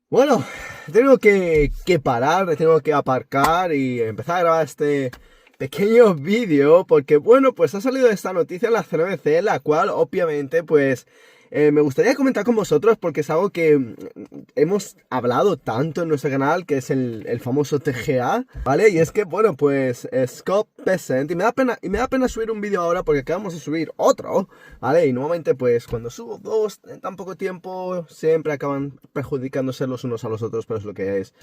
Bueno, tengo que parar, tengo que aparcar y empezar a grabar este pequeño vídeo porque, bueno, pues ha salido esta noticia en la CNBC, la cual obviamente pues me gustaría comentar con vosotros porque es algo que hemos hablado tanto en nuestro canal, que es el famoso TGA, ¿vale? Y es que, bueno, pues Scott Bessent, y me da pena subir un vídeo ahora porque acabamos de subir otro, ¿vale? Y nuevamente pues cuando subo dos en tan poco tiempo siempre acaban perjudicándose los unos a los otros, pero es lo que es,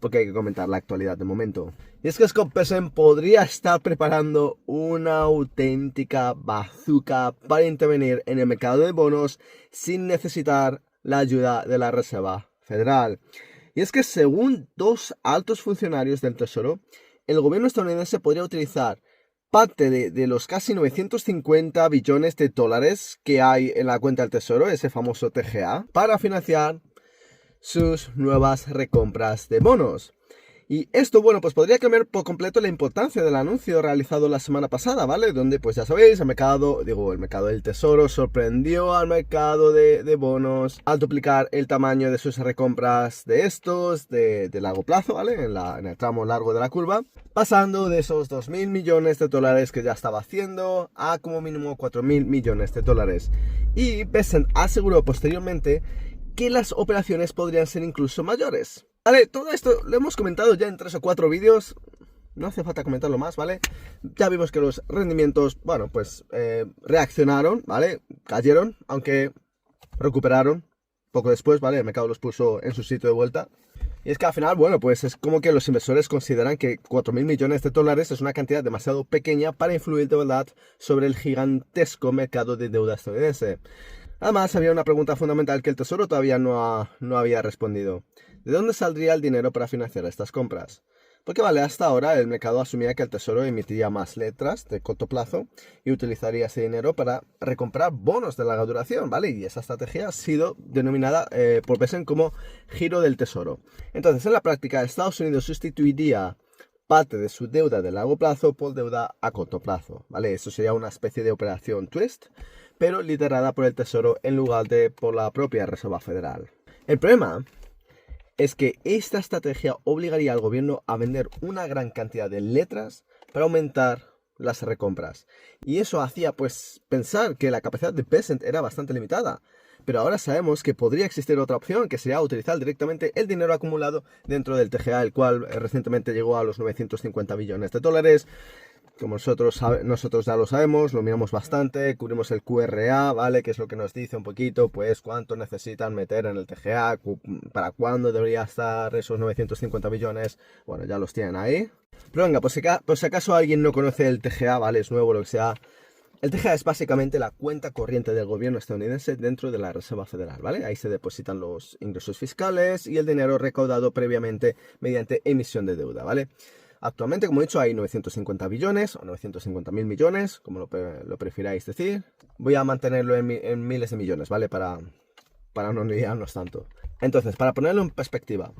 porque hay que comentar la actualidad de momento. Y es que Scott Bessent podría estar preparando una auténtica bazooka para intervenir en el mercado de bonos sin necesitar la ayuda de la Reserva Federal. Y es que según dos altos funcionarios del Tesoro, el gobierno estadounidense podría utilizar parte de los casi 950 billones de dólares que hay en la cuenta del Tesoro, ese famoso TGA, para financiar sus nuevas recompras de bonos. Y esto, bueno, pues podría cambiar por completo la importancia del anuncio realizado la semana pasada, ¿vale? Donde, pues ya sabéis, el mercado del Tesoro sorprendió al mercado de bonos al duplicar el tamaño de sus recompras de estos de largo plazo, ¿vale? En el tramo largo de la curva, pasando de esos 2.000 millones de dólares que ya estaba haciendo a como mínimo 4.000 millones de dólares. Y Bessent aseguró posteriormente que las operaciones podrían ser incluso mayores. Vale, todo esto lo hemos comentado ya en 3 o 4 vídeos, no hace falta comentarlo más, ¿vale? Ya vimos que los rendimientos, bueno, pues reaccionaron, ¿vale? Cayeron, aunque recuperaron poco después, ¿vale? El mercado los puso en su sitio de vuelta. Y es que al final, bueno, pues es como que los inversores consideran que 4.000 millones de dólares es una cantidad demasiado pequeña para influir de verdad sobre el gigantesco mercado de deuda estadounidense. Además, había una pregunta fundamental que el Tesoro todavía no había respondido. ¿De dónde saldría el dinero para financiar estas compras? Porque vale, hasta ahora el mercado asumía que el Tesoro emitiría más letras de corto plazo y utilizaría ese dinero para recomprar bonos de larga duración, ¿vale? Y esa estrategia ha sido denominada por Bessent como giro del Tesoro. Entonces, en la práctica, Estados Unidos sustituiría parte de su deuda de largo plazo por deuda a corto plazo, ¿vale? Eso sería una especie de operación twist, pero liderada por el Tesoro en lugar de por la propia Reserva Federal. El problema es que esta estrategia obligaría al gobierno a vender una gran cantidad de letras para aumentar las recompras. Y eso hacía pues pensar que la capacidad de Bessent era bastante limitada. Pero ahora sabemos que podría existir otra opción, que sería utilizar directamente el dinero acumulado dentro del TGA, el cual recientemente llegó a los 950 billones de dólares. Como nosotros ya lo sabemos, lo miramos bastante, cubrimos el QRA, ¿vale? Que es lo que nos dice un poquito, pues, cuánto necesitan meter en el TGA, para cuándo debería estar esos 950 billones. Bueno, ya los tienen ahí. Pero venga, por si acaso alguien no conoce el TGA, ¿vale? Es nuevo, lo que sea. El TGA es básicamente la cuenta corriente del gobierno estadounidense dentro de la Reserva Federal, ¿vale? Ahí se depositan los ingresos fiscales y el dinero recaudado previamente mediante emisión de deuda, ¿vale? Actualmente, como he dicho, hay 950 billones o 950.000 millones, como lo prefiráis decir. Voy a mantenerlo en miles de millones, ¿vale? Para no liarnos tanto. Entonces, para ponerlo en perspectiva,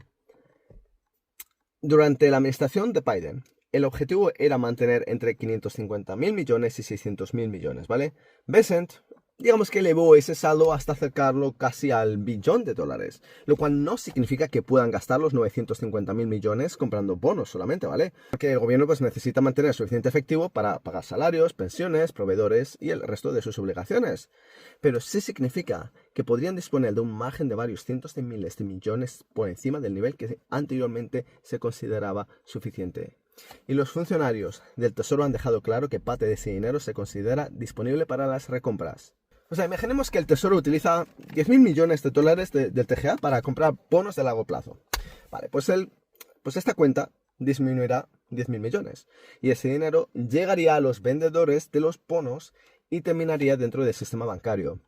durante la administración de Biden, el objetivo era mantener entre 550.000 millones y 600.000 millones, ¿vale? Bessent, digamos que elevó ese saldo hasta acercarlo casi al billón de dólares, lo cual no significa que puedan gastar los 950.000 millones comprando bonos solamente, ¿vale? Porque el gobierno pues necesita mantener suficiente efectivo para pagar salarios, pensiones, proveedores y el resto de sus obligaciones. Pero sí significa que podrían disponer de un margen de varios cientos de miles de millones por encima del nivel que anteriormente se consideraba suficiente. Y los funcionarios del Tesoro han dejado claro que parte de ese dinero se considera disponible para las recompras. O sea, imaginemos que el Tesoro utiliza 10.000 millones de dólares del TGA para comprar bonos de largo plazo. Vale, pues esta cuenta disminuirá 10.000 millones. Y ese dinero llegaría a los vendedores de los bonos y terminaría dentro del sistema bancario.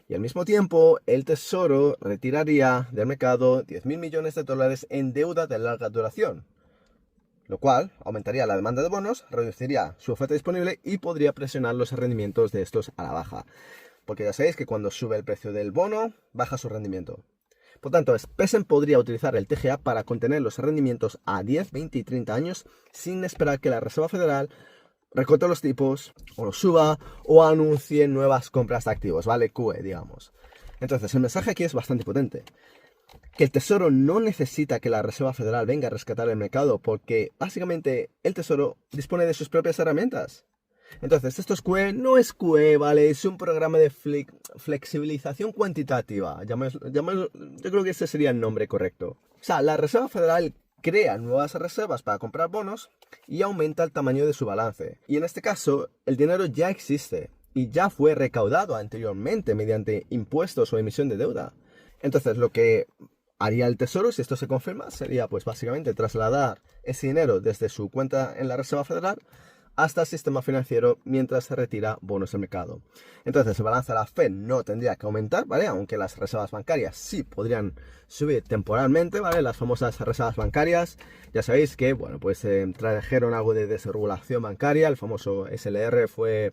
Y al mismo tiempo, el Tesoro retiraría del mercado 10.000 millones de dólares en deuda de larga duración, lo cual aumentaría la demanda de bonos, reduciría su oferta disponible y podría presionar los rendimientos de estos a la baja. Porque ya sabéis que cuando sube el precio del bono, baja su rendimiento. Por tanto, Bessent podría utilizar el TGA para contener los rendimientos a 10, 20 y 30 años sin esperar que la Reserva Federal recorte los tipos, o los suba, o anuncie nuevas compras de activos, ¿vale? QE, digamos. Entonces, el mensaje aquí es bastante potente. que el Tesoro no necesita que la Reserva Federal venga a rescatar el mercado, porque básicamente el Tesoro dispone de sus propias herramientas. Entonces, esto es QE, no es QE, ¿vale? Es un programa de flexibilización cuantitativa. Yo creo que ese sería el nombre correcto. O sea, la Reserva Federal crea nuevas reservas para comprar bonos y aumenta el tamaño de su balance. Y en este caso, el dinero ya existe y ya fue recaudado anteriormente mediante impuestos o emisión de deuda. Entonces, lo que haría el Tesoro, si esto se confirma, sería pues básicamente trasladar ese dinero desde su cuenta en la Reserva Federal hasta el sistema financiero mientras se retira bonos del mercado. Entonces el balance de la Fed no tendría que aumentar, ¿vale? Aunque las reservas bancarias sí podrían subir temporalmente, ¿vale? Las famosas reservas bancarias, ya sabéis que, bueno, pues trajeron algo de desregulación bancaria, el famoso SLR fue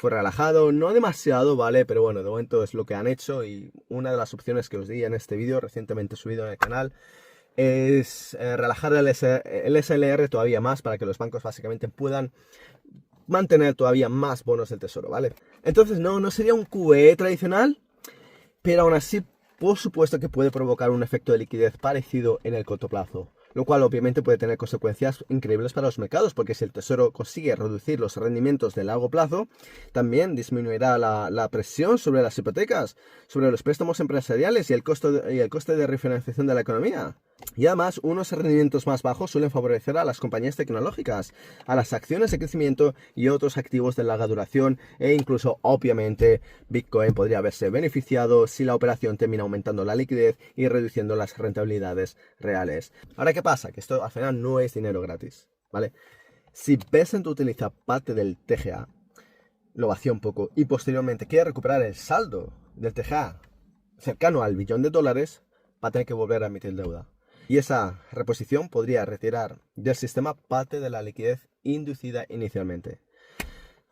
relajado, no demasiado, ¿vale? Pero bueno, de momento es lo que han hecho y una de las opciones que os di en este vídeo recientemente subido en el canal es relajar el SLR todavía más para que los bancos básicamente puedan mantener todavía más bonos del tesoro, ¿vale? Entonces no sería un QE tradicional, pero aún así, por supuesto que puede provocar un efecto de liquidez parecido en el corto plazo, lo cual obviamente puede tener consecuencias increíbles para los mercados, porque si el tesoro consigue reducir los rendimientos de largo plazo, también disminuirá la presión sobre las hipotecas, sobre los préstamos empresariales y el coste de refinanciación de la economía. Y además, unos rendimientos más bajos suelen favorecer a las compañías tecnológicas, a las acciones de crecimiento y otros activos de larga duración, e incluso, obviamente, Bitcoin podría haberse beneficiado si la operación termina aumentando la liquidez y reduciendo las rentabilidades reales. Ahora, ¿qué pasa? Que esto al final no es dinero gratis, ¿vale? Si Bessent utiliza parte del TGA, lo vacía un poco y posteriormente quiere recuperar el saldo del TGA cercano al $1 billón, va a tener que volver a emitir deuda. Y esa reposición podría retirar del sistema parte de la liquidez inducida inicialmente.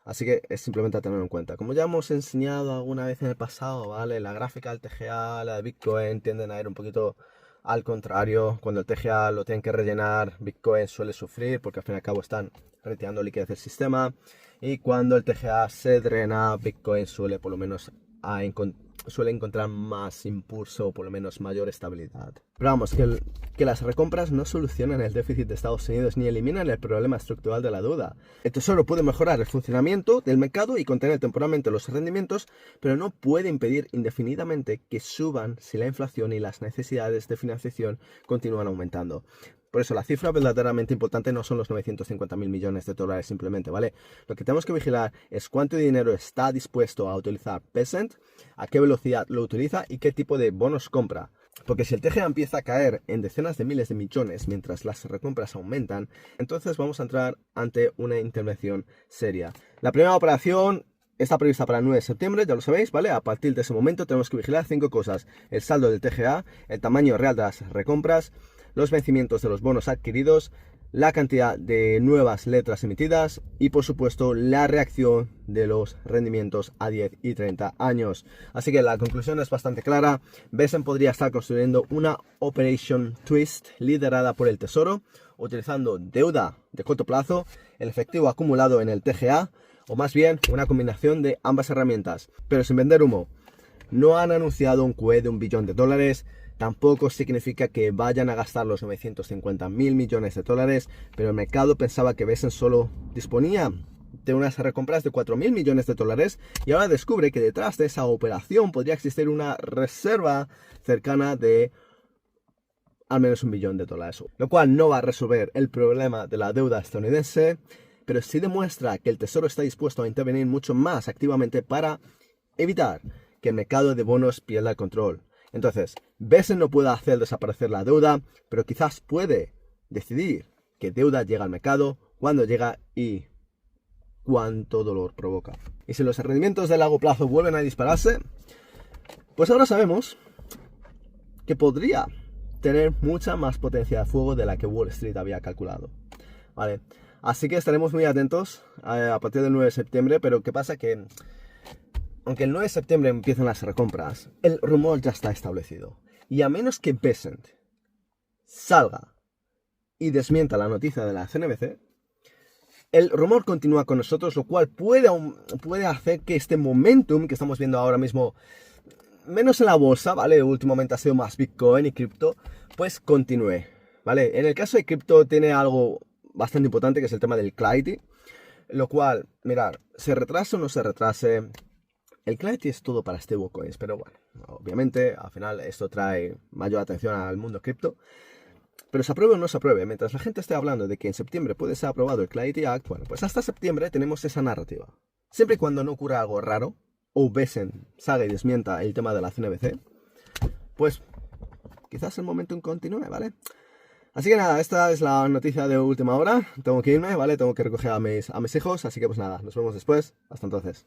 Así que es simplemente a tenerlo en cuenta. Como ya hemos enseñado alguna vez en el pasado, ¿vale? La gráfica del TGA, la de Bitcoin, tienden a ir un poquito al contrario. Cuando el TGA lo tienen que rellenar, Bitcoin suele sufrir porque al fin y al cabo están retirando liquidez del sistema. Y cuando el TGA se drena, Bitcoin suele por lo menos suele encontrar más impulso o por lo menos mayor estabilidad. Pero vamos, que las recompras no solucionan el déficit de Estados Unidos ni eliminan el problema estructural de la deuda. El Tesoro puede mejorar el funcionamiento del mercado y contener temporalmente los rendimientos, pero no puede impedir indefinidamente que suban si la inflación y las necesidades de financiación continúan aumentando. Por eso la cifra verdaderamente importante no son los 950.000 millones de dólares simplemente, ¿vale? Lo que tenemos que vigilar es cuánto dinero está dispuesto a utilizar Bessent, a qué velocidad lo utiliza y qué tipo de bonos compra. Porque si el TGA empieza a caer en decenas de miles de millones mientras las recompras aumentan, entonces vamos a entrar ante una intervención seria. La primera operación está prevista para el 9 de septiembre, ya lo sabéis, ¿vale? A partir de ese momento tenemos que vigilar 5 cosas: el saldo del TGA, el tamaño real de las recompras, los vencimientos de los bonos adquiridos, la cantidad de nuevas letras emitidas y por supuesto la reacción de los rendimientos a 10 y 30 años. Así que la conclusión es bastante clara. Bessent podría estar construyendo una Operation Twist liderada por el Tesoro, utilizando deuda de corto plazo, el efectivo acumulado en el TGA, o más bien una combinación de ambas herramientas, pero sin vender humo. No han anunciado un QE de $1 billón, tampoco significa que vayan a gastar los 950.000 millones de dólares, pero el mercado pensaba que Bessent solo disponía de unas recompras de 4.000 millones de dólares y ahora descubre que detrás de esa operación podría existir una reserva cercana de al menos $1 billón, lo cual no va a resolver el problema de la deuda estadounidense, pero sí demuestra que el Tesoro está dispuesto a intervenir mucho más activamente para evitar que el mercado de bonos pierda el control. Entonces, Bessent no puede hacer desaparecer la deuda, pero quizás puede decidir qué deuda llega al mercado, cuándo llega y cuánto dolor provoca. Y si los rendimientos de largo plazo vuelven a dispararse, pues ahora sabemos que podría tener mucha más potencia de fuego de la que Wall Street había calculado. ¿Vale? Así que estaremos muy atentos a partir del 9 de septiembre, pero ¿qué pasa? Que aunque el 9 de septiembre empiecen las recompras, el rumor ya está establecido. Y a menos que Bessent salga y desmienta la noticia de la CNBC, el rumor continúa con nosotros, lo cual puede hacer que este momentum que estamos viendo ahora mismo menos en la bolsa, ¿vale? Últimamente ha sido más Bitcoin y cripto, pues continúe, ¿vale? En el caso de cripto tiene algo bastante importante que es el tema del Clarity, lo cual, mirar, se retrase o no se retrase, el Clarity es todo para stablecoins, pero bueno, obviamente al final esto trae mayor atención al mundo cripto. Pero se apruebe o no se apruebe, mientras la gente esté hablando de que en septiembre puede ser aprobado el Clarity Act, bueno, pues hasta septiembre tenemos esa narrativa. Siempre y cuando no ocurra algo raro, o Besen salga y desmienta el tema de la CNBC, pues quizás el momento continúe, ¿vale? Así que nada, esta es la noticia de última hora. Tengo que irme, ¿vale? Tengo que recoger a mis hijos, así que pues nada, nos vemos después. Hasta entonces.